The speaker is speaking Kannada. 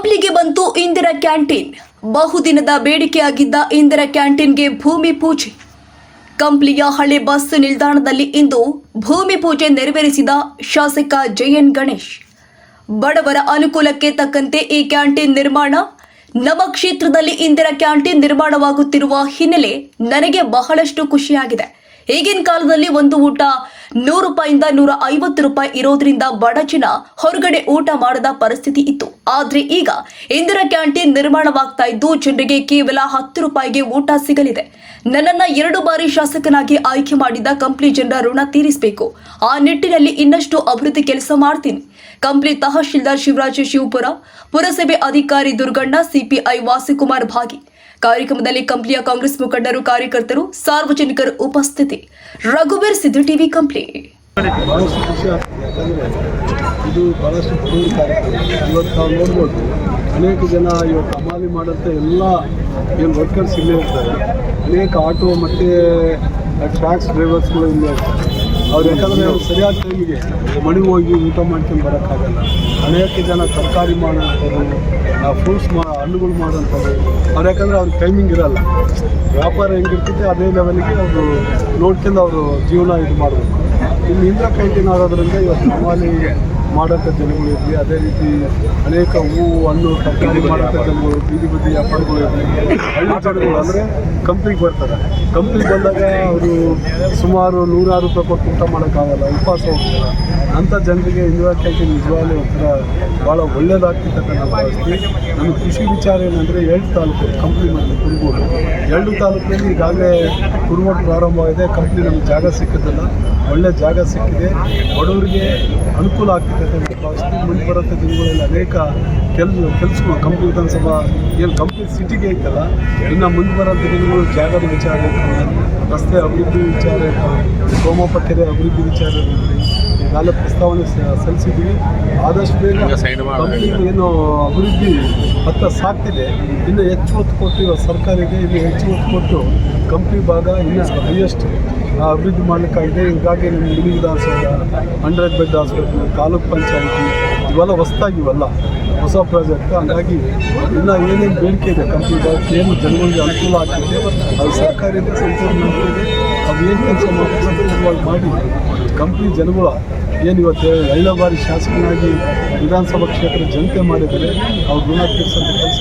ಕಂಪ್ಲಿಗೆ ಬಂತು ಇಂದಿರಾ ಕ್ಯಾಂಟೀನ್. ಬಹುದಿನದ ಬೇಡಿಕೆಯಾಗಿದ್ದ ಇಂದಿರಾ ಕ್ಯಾಂಟೀನ್ಗೆ ಭೂಮಿ ಪೂಜೆ. ಕಂಪ್ಲಿಯ ಹಳೆ ಬಸ್ ನಿಲ್ದಾಣದಲ್ಲಿ ಇಂದು ಭೂಮಿ ಪೂಜೆ ನೆರವೇರಿಸಿದ ಶಾಸಕ ಜೆಎನ್ ಗಣೇಶ್. ಬಡವರ ಅನುಕೂಲಕ್ಕೆ ತಕ್ಕಂತೆ ಈ ಕ್ಯಾಂಟೀನ್ ನಿರ್ಮಾಣ. ನಮ್ಮ ಕ್ಷೇತ್ರದಲ್ಲಿ ಇಂದಿರಾ ಕ್ಯಾಂಟೀನ್ ನಿರ್ಮಾಣವಾಗುತ್ತಿರುವ ಹಿನ್ನೆಲೆ ನನಗೆ ಬಹಳಷ್ಟು ಖುಷಿಯಾಗಿದೆ. ಈಗಿನ ಕಾಲದಲ್ಲಿ ಒಂದು ಊಟ 100 ರೂಪಾಯಿಂದ 150 ರೂಪಾಯಿ ಇರೋದ್ರಿಂದ ಬಡ ಜನ ಹೊರಗಡೆ ಊಟ ಮಾಡದ ಪರಿಸ್ಥಿತಿ ಇತ್ತು. ಆದ್ರೆ ಈಗ ಇಂದಿರಾ ಕ್ಯಾಂಟೀನ್ ನಿರ್ಮಾಣವಾಗ್ತಾ ಇದ್ದು ಜನರಿಗೆ ಕೇವಲ 10 ರೂಪಾಯಿಗೆ ಊಟ ಸಿಗಲಿದೆ. ನನ್ನನ್ನ 2 ಬಾರಿ ಶಾಸಕನಾಗಿ ಆಯ್ಕೆ ಮಾಡಿದ ಕಂಪ್ಲಿ ಜನರ ಋಣ ತೀರಿಸಬೇಕು. ಆ ನಿಟ್ಟಿನಲ್ಲಿ ಇನ್ನಷ್ಟು ಅಭಿವೃದ್ಧಿ ಕೆಲಸ ಮಾಡ್ತೀನಿ. ಕಂಪ್ಲಿ ತಹಶೀಲ್ದಾರ್ ಶಿವರಾಜ್ ಶಿವಪುರ, ಪುರಸಭೆ ಅಧಿಕಾರಿ ದುರ್ಗಣ್ಣ, ಸಿಪಿಐ ವಾಸಿಕುಮಾರ್ ಭಾಗಿ. ಕಾರ್ಯಕ್ರಮದಲ್ಲಿ ಕಂಪ್ಲಿಯ ಕಾಂಗ್ರೆಸ್ ಮುಖಂಡರು, ಕಾರ್ಯಕರ್ತರು, ಸಾರ್ವಜನಿಕರು ಉಪಸ್ಥಿತಿ. ರಘುವೀರ್ ಸಿದ್ದು, ಟಿವಿ ಕಂಪ್ಲಿ. ಬಹಳಷ್ಟು ಖುಷಿ ಆಗ್ತದೆ. ಯಾಕಂದರೆ ಇದು ಬಹಳಷ್ಟು ಪ್ರೇಮ ಕಾರ್ಯಕ್ರಮ. ಇವತ್ತು ನಾವು ನೋಡ್ಬೋದು, ಅನೇಕ ಜನ ಇವತ್ತು ಹಮಾಲಿ ಮಾಡೋಂಥ ಎಲ್ಲ ಏನು ವರ್ಕರ್ಸ್ ಇಲ್ಲೇ ಇರ್ತಾರೆ. ಅನೇಕ ಆಟೋ ಮತ್ತು ಟ್ರ್ಯಾಕ್ಸ್ ಡ್ರೈವರ್ಸ್ಗಳು ಇಲ್ಲೇ ಇರ್ತಾರೆ. ಅವ್ರು ಯಾಕಂದರೆ ಸರಿಯಾದ ಟೈಮಿಗೆ ಮನೆಗೆ ಹೋಗಿ ಊಟ ಮಾಡ್ಕೊಂಡು ಬರೋಕ್ಕಾಗಲ್ಲ. ಅನೇಕ ಜನ ತರಕಾರಿ ಮಾಡೋಂಥವ್ರು, ಫ್ರೂಟ್ಸ್ ಹಣ್ಣುಗಳು ಮಾಡೋಂಥವ್ರು, ಅವ್ರು ಯಾಕಂದರೆ ಅವ್ರಿಗೆ ಟೈಮಿಂಗ್ ಇರೋಲ್ಲ. ವ್ಯಾಪಾರ ಹೆಂಗಿರ್ತೈತೆ ಅದೇ ಲೆವೆಲ್ಗೆ ಅವರು ನೋಡ್ಕೊಂಡು ಅವರು ಜೀವನ ಇದು ಮಾಡಬೇಕು. ಇಲ್ಲಿ ಇಂದಿರಾ ಕ್ಯಾಂಟೀನ್ ಆಗೋದ್ರಿಂದ ಇವತ್ತು ಹಮಾಲಿ ಮಾಡೋಂಥ ಜನಗಳು ಇರಲಿ, ಅದೇ ರೀತಿ ಅನೇಕ ಹೂವು ಹಣ್ಣು ತರಕಾರಿ ಮಾಡೋಂಥ ಜನಗಳು, ಬೀದಿ ಬದಿ ವ್ಯಾಪಾರಗಳು ಇರಲಿ, ಹಳ್ಳಿ ಜನಗಳು ಅಂದರೆ ಕಂಪ್ನಿಗೆ ಬರ್ತಾರೆ. ಕಂಪ್ನಿಗೆ ಬಂದಾಗ ಅವರು ಸುಮಾರು 100 ರೂಪಾಯಿ ಕೊಟ್ಟು ಊಟ ಮಾಡೋಕ್ಕಾಗಲ್ಲ, ಉಪವಾಸ ಹೋಗ್ತಾರೆ. ಅಂಥ ಜನರಿಗೆ ಇಂದಿರಾ ಕ್ಯಾಂಟೀನ್ ನಿಜವಾಗ್ಲೂ ಒಂಥರ ಭಾಳ ಒಳ್ಳೆಯದಾಗ್ತಿರ್ತಕ್ಕಂಥ ಭಾವಿಸ್ತೀವಿ. ನಮಗೆ ಖುಷಿ ವಿಚಾರ ಏನಂದರೆ 2 ತಾಲೂಕು ಕಂಪ್ನಿ ಮತ್ತು ಕುರುಗೋಡು, 2 ತಾಲೂಕಿನಲ್ಲಿ ಈಗಾಗಲೇ ಕುರುಗೋಡು ಪ್ರಾರಂಭವಾಗಿದೆ. ಕಂಪ್ನಿ ನಮಗೆ ಜಾಗ ಸಿಕ್ಕಿದ್ದಲ್ಲ, ಒಳ್ಳೆ ಜಾಗ ಸಿಕ್ಕಿದೆ. ಬಡವರಿಗೆ ಅನುಕೂಲ ಆಗ್ತಿದೆ ಅಂತ ಭಾವಿಸ್ತೀವಿ. ಮುಂದೆ ಬರೋಂಥ ದಿನಗಳಲ್ಲಿ ಅನೇಕ ಕೆಲಸಗಳು ಕಂಪ್ನಿ ವಿಧಾನಸಭಾ ಏನು ಕಂಪ್ನಿ ಸಿಟಿಗೆ ಐತಲ್ಲ, ಇನ್ನು ಮುಂದೆ ಬರೋಂಥ ದಿನಗಳು ಜಾಗದ ವಿಚಾರ ಇರ್ತದೆ, ರಸ್ತೆ ಅಭಿವೃದ್ಧಿ ವಿಚಾರ ಇರ್ತದೆ, ಸೋಮಪ್ಪ ಕೆರೆ ಅಭಿವೃದ್ಧಿ ವಿಚಾರ ಇರ್ತದೆ. ಈಗಾಗಲೇ ಪ್ರಸ್ತಾವನೆ ಸಲ್ಲಿಸಿದ್ದೀವಿ. ಆದಷ್ಟು ಬೇಗ ಕಂಪ್ನಿ ಏನು ಅಭಿವೃದ್ಧಿ ಹತ್ತ ಸಾಕ್ತಿದೆ, ಇನ್ನು ಹೆಚ್ಚು ಒತ್ತು ಕೊಟ್ಟು ಸರ್ಕಾರಿಗೆ ಇನ್ನು ಹೆಚ್ಚು ಒತ್ತು ಕೊಟ್ಟು ಕಂಪ್ನಿ ಭಾಗ ಇನ್ನೂ ಹೈಯೆಸ್ಟ್ ಅಭಿವೃದ್ಧಿ ಮಾಡಲಿಕ್ಕಾಗಿದೆ. ಹೀಗಾಗಿ ನಮ್ಮ mini Vidhana Soudha, 100 bed hospital, taluk panchayat ಇವೆಲ್ಲ ಹೊಸದಾಗಿವಲ್ಲ, ಹೊಸ ಪ್ರಾಜೆಕ್ಟ್. ಹಾಗಾಗಿ ಇನ್ನು ಏನೇನು ಬೇಡಿಕೆ ಇದೆ ಕಂಪ್ನಿ ಭಾಗಕ್ಕೆ, ಏನು ಜನಗಳಿಗೆ ಅನುಕೂಲ ಆಗ್ತಿದೆ, ಅದು ಸರ್ಕಾರದಿಂದ ಸಂಪೂರ್ಣ ನಂಬಿಕೆ. ಅದು ಏನು ಕೆಲಸ ಮಾಡಿ ಕಂಪ್ನಿ ಜನಗಳ ಏನು ಇವತ್ತು 5 ಬಾರಿ ಶಾಸಕನಾಗಿ ವಿಧಾನಸಭಾ ಕ್ಷೇತ್ರ ಜನತೆ ಮಾಡಿದರೆ ಅವ್ರ ಋಣ ತೀರಿಸೋಂಥ ಕೆಲಸ